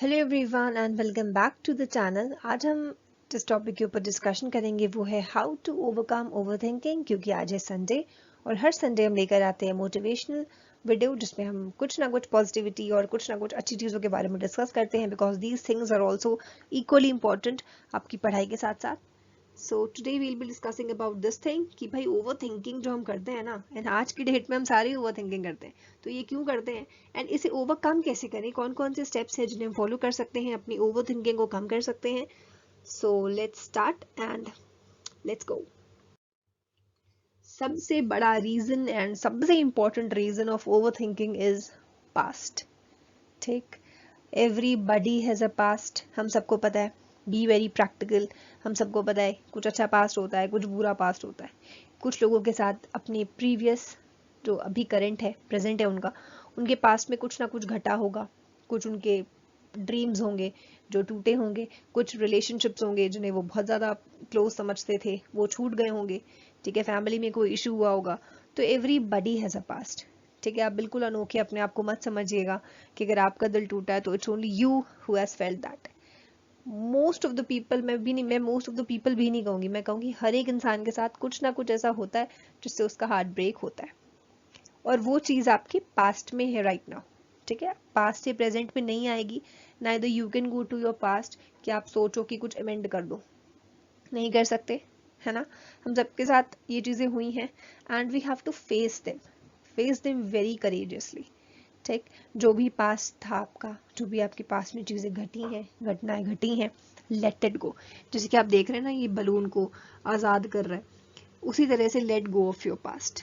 Hello everyone and welcome back to the channel. आज हम जिस टॉपिक के ऊपर डिस्कशन करेंगे वो है हाउ टू ओवरकम ओवरथिंकिंग, क्योंकि आज है संडे और हर संडे हम लेकर आते हैं मोटिवेशनल वीडियो जिसमें हम कुछ ना कुछ पॉजिटिविटी और कुछ ना कुछ अच्छी चीज़ों के बारे में डिस्कस करते हैं, because these things are also equally important आपकी पढ़ाई के साथ साथ। So today we'll be discussing about this thing कि भाई ओवर थिंकिंग जो हम करते हैं ना, एंड आज की डेट में हम सारे ओवर थिंकिंग करते हैं, तो ये क्यों करते हैं एंड इसे ओवरकम कैसे करें, कौन कौन से स्टेप्स हैं जिन्हें हम फॉलो कर सकते हैं, अपनी ओवर थिंकिंग को कम कर सकते हैं। So let's start and let's go. सबसे बड़ा रीजन एंड सबसे important reason of overthinking is past. ठीक, एवरीबडी हैज अ पास्ट, हम सबको पता है। बी वेरी प्रैक्टिकल, हम सबको पता है कुछ अच्छा पास्ट होता है, कुछ बुरा पास्ट होता है। कुछ लोगों के साथ अपने प्रीवियस जो अभी करंट है, प्रेजेंट है उनका, उनके पास्ट में कुछ ना कुछ घटा होगा, कुछ उनके ड्रीम्स होंगे जो टूटे होंगे, कुछ रिलेशनशिप्स होंगे जिन्हें वो बहुत ज़्यादा क्लोज समझते थे वो छूट गए होंगे। ठीक है, फैमिली में कोई इशू हुआ होगा। तो एवरीबडी हैज़ अ पास्ट। ठीक है, आप बिल्कुल अनोखे अपने आप को मत समझिएगा कि अगर आपका दिल टूटा है तो it's only you who has felt that. Most of the people, मैं मोस्ट ऑफ द पीपल भी नहीं कहूंगी, मैं कहूंगी हर एक इंसान के साथ कुछ ना कुछ ऐसा होता है जिससे उसका हार्ट ब्रेक होता है, और वो चीज आपके पास्ट में है राइट नाउ। ठीक है, पास्ट से प्रेजेंट में नहीं आएगी। Neither you can go to your past कि आप सोचो कि कुछ अमेंड कर दो, नहीं कर सकते, है ना। हम सबके साथ ये चीजें हुई हैं and we have to face them very courageously. ठीक, जो भी पास था आपका, जो भी आपके पास में चीज़ें घटी हैं, घटनाएं घटी हैं, लेट इट गो। जैसे कि आप देख रहे हैं ना, ये बलून को आज़ाद कर रहा है, उसी तरह से let go of your past.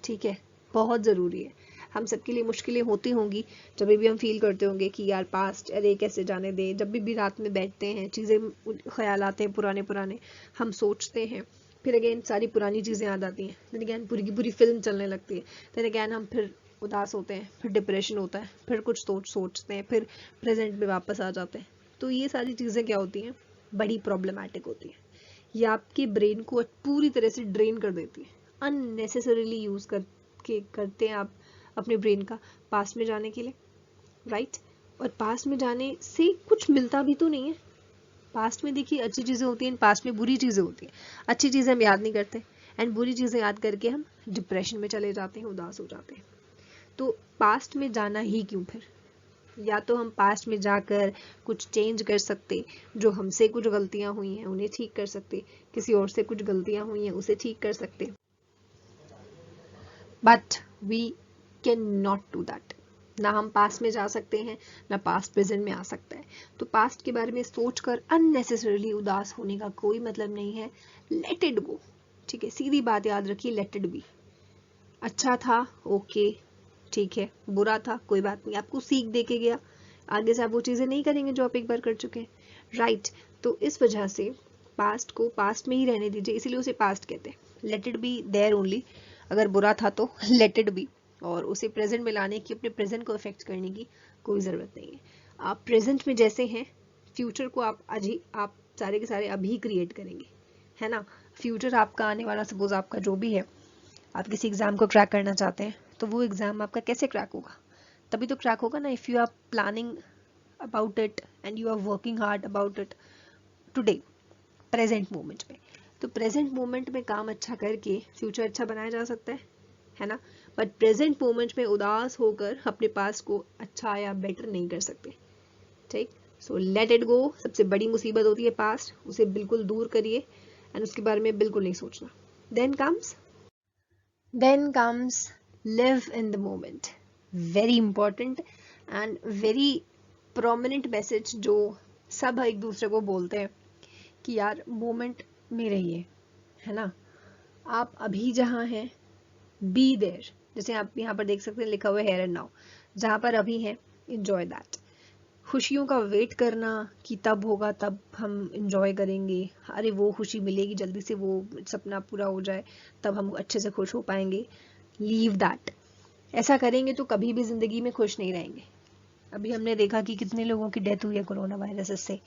ठीक है, बहुत ज़रूरी है। हम सबके लिए मुश्किलें होती होंगी जब भी हम फील करते होंगे कि यार पास्ट अरे कैसे जाने दे। जब भी रात में बैठते हैं, चीज़ें ख्याल आते हैं पुराने पुराने, हम सोचते हैं, फिर अगेन सारी पुरानी चीज़ें याद आती हैं, देन अगेन पूरी की पूरी फिल्म चलने लगती है, देन अगेन हम फिर उदास होते हैं, फिर डिप्रेशन होता है, फिर कुछ सोचते हैं, फिर प्रेजेंट में वापस आ जाते हैं। तो ये सारी चीज़ें क्या होती हैं, बड़ी प्रॉब्लमैटिक होती हैं। ये आपके ब्रेन को पूरी तरह से ड्रेन कर देती है। अननेसेसरीली यूज़ करते हैं आप अपने ब्रेन का पास्ट में जाने के लिए, राइट। और पास्ट में जाने से कुछ मिलता भी तो नहीं है। पास्ट में देखिए अच्छी चीज़ें होती हैं, पास्ट में बुरी चीज़ें होती हैं। अच्छी चीज़ें हम याद नहीं करते एंड बुरी चीज़ें याद करके हम डिप्रेशन में चले जाते हैं, उदास हो जाते हैं। तो पास्ट में जाना ही क्यों फिर? या तो हम पास्ट में जाकर कुछ चेंज कर सकते, जो हमसे कुछ गलतियां हुई हैं उन्हें ठीक कर सकते, किसी और से कुछ गलतियां हुई हैं उसे ठीक कर सकते, but we can not do that. ना हम पास्ट में जा सकते हैं, ना पास्ट प्रेजेंट में आ सकता है। तो पास्ट के बारे में सोचकर अननेसेसरीली उदास होने का कोई मतलब नहीं है। लेट इट गो। ठीक है, सीधी बात याद रखिए, लेट इट बी। अच्छा था, ओके, ठीक है, बुरा था, कोई बात नहीं, आपको सीख दे के गया, आगे से आप वो चीज़ें नहीं करेंगे जो आप एक बार कर चुके हैं, राइट। तो इस वजह से पास्ट को पास्ट में ही रहने दीजिए, इसीलिए उसे पास्ट कहते हैं। Let it be there only. अगर बुरा था तो लेट इट बी, और उसे प्रेजेंट में लाने की, अपने प्रेजेंट को अफेक्ट करने की कोई ज़रूरत नहीं है। आप प्रेजेंट में जैसे हैं, फ्यूचर को आप सारे के सारे अभी क्रिएट करेंगे, है ना। फ्यूचर आपका आने वाला, सपोज आपका जो भी है, आप किसी एग्जाम को क्रैक करना चाहते हैं, तो वो एग्जाम आपका कैसे क्रैक होगा? तभी तो क्रैक होगा ना, if you are planning about it and you are working hard about it today, present moment में। तो प्रेजेंट मोमेंट में काम अच्छा करके फ्यूचर अच्छा बनाया जा सकता है ना। बट प्रेजेंट मोमेंट में उदास होकर अपने पास को अच्छा या बेटर नहीं कर सकते। ठीक, सो लेट इट गो। सबसे बड़ी मुसीबत होती है पास्ट, उसे बिल्कुल दूर करिए एंड उसके बारे में बिल्कुल नहीं सोचना। Then comes live in the moment. Very important and very prominent message जो सब एक दूसरे को बोलते हैं कि यार मोमेंट में रहिए, है ना। आप अभी जहाँ हैं, बी देयर। जैसे आप यहाँ पर देख सकते हैं लिखा हुआ है हेयर एंड नाउ, जहाँ पर अभी हैं एंजॉय दैट। खुशियों का वेट करना कि तब होगा तब हम इंजॉय करेंगे, अरे वो खुशी मिलेगी जल्दी से, वो सपना पूरा हो जाए तब हम अच्छे से खुश हो पाएंगे, लीव दैट। ऐसा करेंगे तो कभी भी जिंदगी में खुश नहीं रहेंगे। अभी हमने देखा कि कितने लोगों की डेथ हुई है कोरोना वायरस से,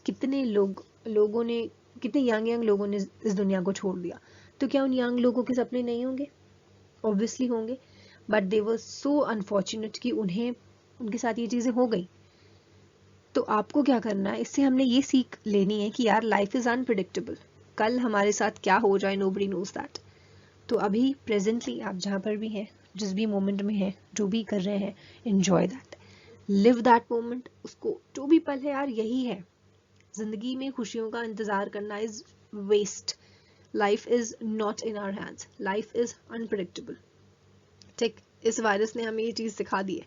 कितने लोगों ने, कितने यंग लोगों ने इस दुनिया को छोड़ दिया। तो क्या उन यंग लोगों के सपने नहीं होंगे? ऑब्वियसली होंगे, but they were so unfortunate कि उन्हें, उनके साथ ये चीज़ें हो गई। तो आपको क्या करना है, इससे हमने ये सीख लेनी है कि यार लाइफ इज अनप्रिडिक्टेबल, कल हमारे साथ क्या हो जाए नोबडी नोज दैट। तो अभी प्रेजेंटली आप जहाँ पर भी हैं, जिस भी मोमेंट में हैं, जो भी कर रहे हैं, enjoy that, live that moment. उसको जो भी पल है यार यही है, जिंदगी में खुशियों का इंतजार करना is waste. Life is not in our hands, life is unpredictable. ठीक, इस वायरस ने हमें ये चीज सिखा दी है।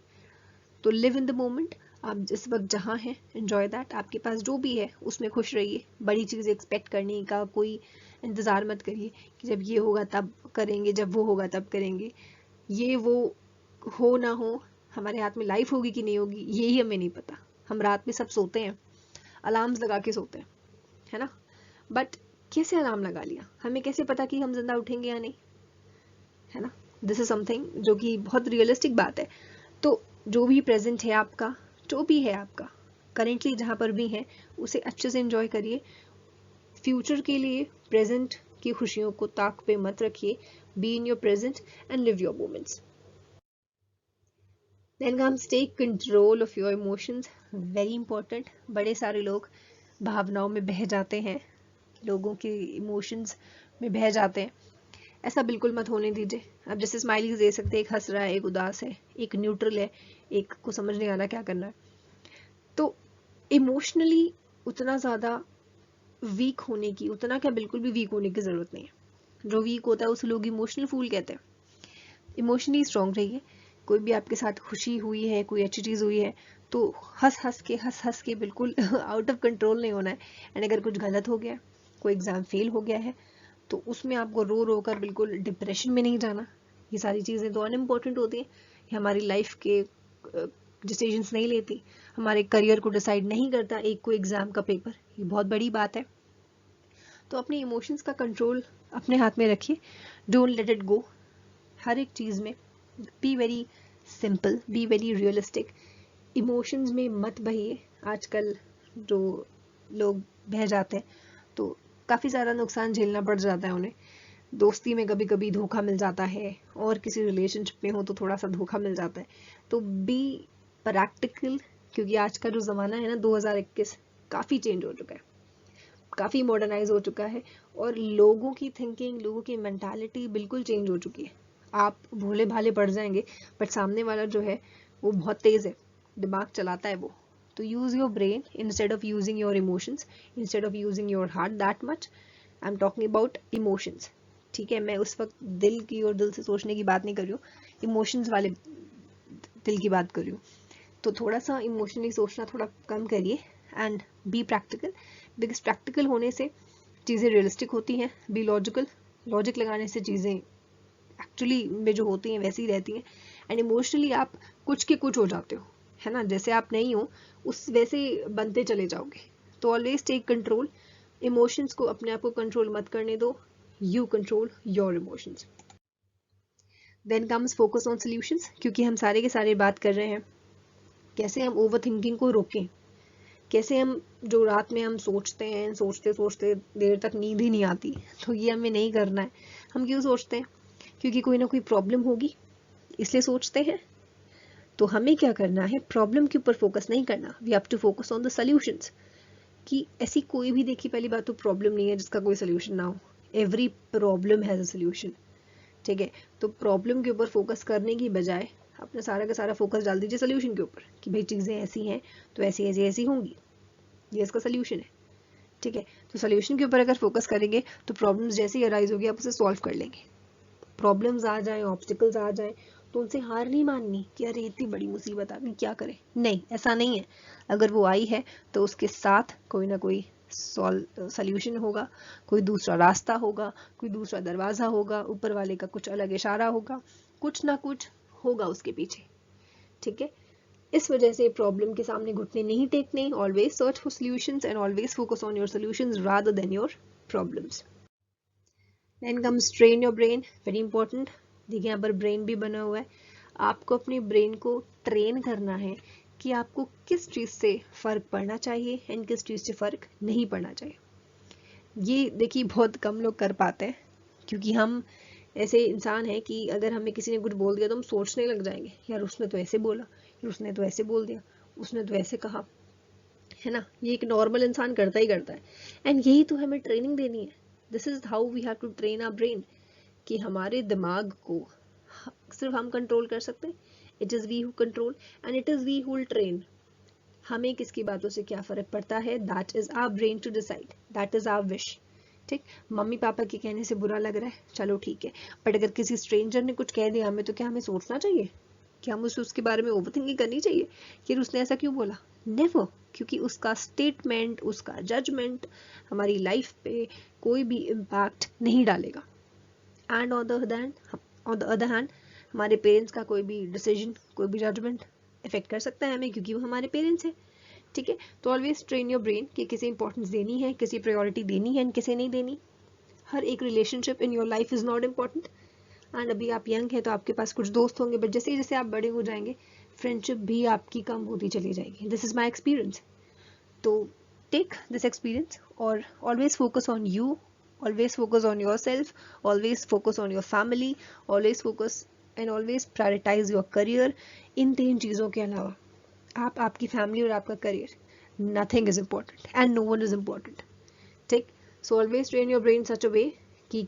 तो लिव इन द मोमेंट, आप जिस वक्त जहाँ हैं एंजॉय दैट, आपके पास जो भी है उसमें खुश रहिए। बड़ी चीज़ एक्सपेक्ट करने का कोई इंतज़ार मत करिए कि जब ये होगा तब करेंगे, जब वो होगा तब करेंगे। ये वो हो ना हो, हमारे हाथ में लाइफ होगी कि नहीं होगी यही हमें नहीं पता। हम रात में सब सोते हैं, अलार्म्स लगा के सोते हैं, है ना, बट कैसे अलार्म लगा लिया, हमें कैसे पता कि हम जिंदा उठेंगे या नहीं, है ना। दिस इज समथिंग जो कि बहुत रियलिस्टिक बात है। तो जो भी प्रेजेंट है आपका, जो भी है आपका करेंटली जहाँ पर भी है, उसे अच्छे से एंजॉय करिए। फ्यूचर के लिए प्रेजेंट की खुशियों को ताक पे मत रखिए। Be in your present and live your moments. Then comes take control of your emotions, very important. बड़े सारे लोग भावनाओं में बह जाते हैं, लोगों के इमोशंस में बह जाते हैं। ऐसा बिल्कुल मत होने दीजिए। अब जैसे स्माइलीज दे सकते हैं, एक हंस रहा है, एक उदास है, एक न्यूट्रल है, एक को समझ नहीं आ रहा क्या करना है। तो इमोशनली उतना ज़्यादा वीक होने की, उतना क्या बिल्कुल भी वीक होने की ज़रूरत नहीं है। जो वीक होता है उसे लोग इमोशनल फूल कहते हैं। इमोशनली स्ट्रांग रहिए। कोई भी आपके साथ खुशी हुई है, कोई अच्छी चीज़ हुई है, तो हंस हंस के बिल्कुल आउट ऑफ कंट्रोल नहीं होना है। एंड अगर कुछ गलत हो गया, कोई एग्ज़ाम फेल हो गया है, तो उसमें आपको रो रो कर बिल्कुल डिप्रेशन में नहीं जाना। ये सारी चीज़ें तो अनइम्पोर्टेंट होती हैं, ये हमारी लाइफ के डिसीजंस नहीं लेती, हमारे करियर को डिसाइड नहीं करता एक कोई एग्ज़ाम का पेपर। ये बहुत बड़ी बात है। तो अपने इमोशंस का कंट्रोल अपने हाथ में रखिए। Don't let it go. हर एक चीज़ में be very simple, be very realistic. Emotions में मत बहिए। आजकल जो लोग बह जाते हैं तो काफ़ी सारा नुकसान झेलना पड़ जाता है उन्हें। दोस्ती में कभी कभी धोखा मिल जाता है, और किसी रिलेशनशिप में हो तो थोड़ा सा धोखा मिल जाता है। तो बी प्रैक्टिकल, क्योंकि आज का जो ज़माना है ना 2021 काफ़ी चेंज हो चुका है, काफ़ी मॉडर्नाइज हो चुका है, और लोगों की थिंकिंग, लोगों की मेंटालिटी बिल्कुल चेंज हो चुकी है। आप भोले भाले पड़ जाएंगे, बट सामने वाला जो है वो बहुत तेज़ है, दिमाग चलाता है वो। तो use your brain instead of using your emotions, instead of using your heart that much. I am talking about emotions, ठीक है। मैं उस वक्त दिल की और दिल से सोचने की बात नहीं कर रही हूँ, इमोशंस वाले दिल की बात कर रही हूँ। तो थोड़ा सा इमोशनली सोचना थोड़ा कम करिए and be practical, because practical होने से चीज़ें रियलिस्टिक होती हैं। बी लॉजिकल, लॉजिक लगाने से चीज़ें एक्चुअली में जो होती हैं वैसी ही रहती हैं। एंड इमोशनली आप कुछ के कुछ हो जाते हो, है ना, जैसे आप नहीं हो उस वैसे बनते चले जाओगे। तो ऑलवेज टेक कंट्रोल। इमोशंस को अपने आप को कंट्रोल मत करने दो, you control your emotions. Then comes focus on solutions, क्योंकि हम सारे के सारे बात कर रहे हैं कैसे हम ओवर थिंकिंग को रोकें, कैसे हम जो रात में हम सोचते हैं, सोचते सोचते देर तक नींद ही नहीं आती, तो ये हमें नहीं करना है। हम क्यों सोचते हैं? क्योंकि कोई ना कोई प्रॉब्लम होगी, इसलिए सोचते हैं। तो हमें क्या करना है, प्रॉब्लम के ऊपर फोकस नहीं करना, we have to focus on the solutions. कि ऐसी कोई भी, देखिए पहली बात तो प्रॉब्लम नहीं है जिसका कोई सोल्यूशन ना हो। Every problem has a solution, ठीक है। तो प्रॉब्लम के ऊपर फोकस करने की बजाय अपना सारा का सारा फोकस डाल दीजिए सोल्यूशन के ऊपर, कि भाई चीज़ें ऐसी हैं तो ऐसी ऐसी ऐसी होंगी, ये इसका सोल्यूशन है, ठीक है। तो सोल्यूशन के ऊपर अगर फोकस करेंगे तो प्रॉब्लम्स जैसे ही अराइज होगी आप उसे सॉल्व कर लेंगे। प्रॉब्लम्स आ जाएं, ऑब्स्टिकल्स आ जाएं, तो उनसे हार नहीं माननी कि अरे इतनी बड़ी मुसीबत आ गई क्या करें, नहीं, ऐसा नहीं है। अगर वो आई है तो उसके साथ कोई ना कोई सोल्यूशन होगा, कोई दूसरा रास्ता होगा, कोई दूसरा दरवाजा होगा, ऊपर वाले का कुछ अलग इशारा होगा, कुछ ना कुछ होगा उसके पीछे, ठीक है। इस वजह से प्रॉब्लम के सामने घुटने नहीं टेकने, always search for solutions and always focus on your solutions rather than your problems. Then comes train your brain, very important. देखिए यहाँ पर ब्रेन भी बना हुआ है, आपको अपने ब्रेन को ट्रेन करना है कि आपको किस चीज़ से फ़र्क पड़ना चाहिए एंड किस चीज़ से फ़र्क नहीं पड़ना चाहिए। ये देखिए बहुत कम लोग कर पाते हैं, क्योंकि हम ऐसे इंसान हैं कि अगर हमें किसी ने कुछ बोल दिया तो हम सोचने लग जाएंगे, यार उसने तो ऐसे बोला, यार उसने तो ऐसे बोल दिया, उसने तो ऐसे कहा। है ना, ये एक नॉर्मल इंसान करता ही करता है। एंड यही तो हमें ट्रेनिंग देनी है। This is how we have to train our brain, कि हमारे दिमाग को सिर्फ हम कंट्रोल कर सकते हैं। It is we who control and it is we who will train. हमें किसकी बातों से क्या फ़र्क पड़ता है, that is our brain to decide, that is our wish. ठीक, मम्मी पापा के कहने से बुरा लग रहा है, चलो ठीक है, बट अगर किसी स्ट्रेंजर ने कुछ कह दिया हमें, तो क्या हमें सोचना चाहिए, क्या हमें उसके बारे में ओवरथिंकिंग करनी चाहिए कि उसने ऐसा क्यों बोला? नेवर, क्योंकि उसका स्टेटमेंट, उसका जजमेंट हमारी लाइफ पे कोई भी इम्पैक्ट नहीं डालेगा। And on the other hand हमारे पेरेंट्स का कोई भी डिसीजन, कोई भी जजमेंट इफेक्ट कर सकता है हमें, क्योंकि वो हमारे पेरेंट्स हैं। ठीक है, तो ऑलवेज ट्रेन योर ब्रेन कि किसे इंपॉर्टेंस देनी है, किसी प्रायोरिटी देनी है, किसे नहीं देनी। हर एक relationship in your life is not important. And अभी आप यंग हैं तो आपके पास कुछ दोस्त होंगे, बट जैसे जैसे आप बड़े हो जाएंगे फ्रेंडशिप भी आपकी कम होती चली जाएगी। This is my experience. तो take this experience or always focus on you, always focus on yourself, always focus on your family, always focus and always prioritize your career। इन 3 चीज़ों के अलावा आप, आपकी फैमिली और आपका career, nothing is important and no one is important. ठीक, so always train your brain such a way कि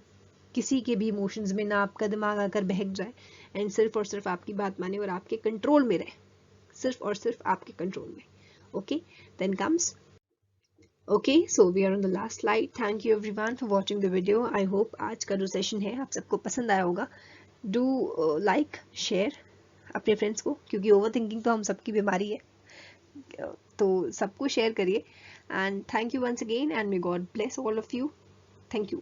किसी के भी इमोशंस में ना आपका दिमाग आकर बहक जाए, एंड सिर्फ और सिर्फ आपकी बात माने और आपके कंट्रोल में रहे, सिर्फ और सिर्फ आपके कंट्रोल में। Okay, then comes Okay, so we are on the last slide. Thank you everyone for watching the video. I hope आज का जो सेशन है आप सबको पसंद आया होगा। Do like, share अपने फ्रेंड्स को, क्योंकि ओवर थिंकिंग तो हम सबकी बीमारी है, तो सबको शेयर करिए। And thank you once again and may God bless all of you. Thank you.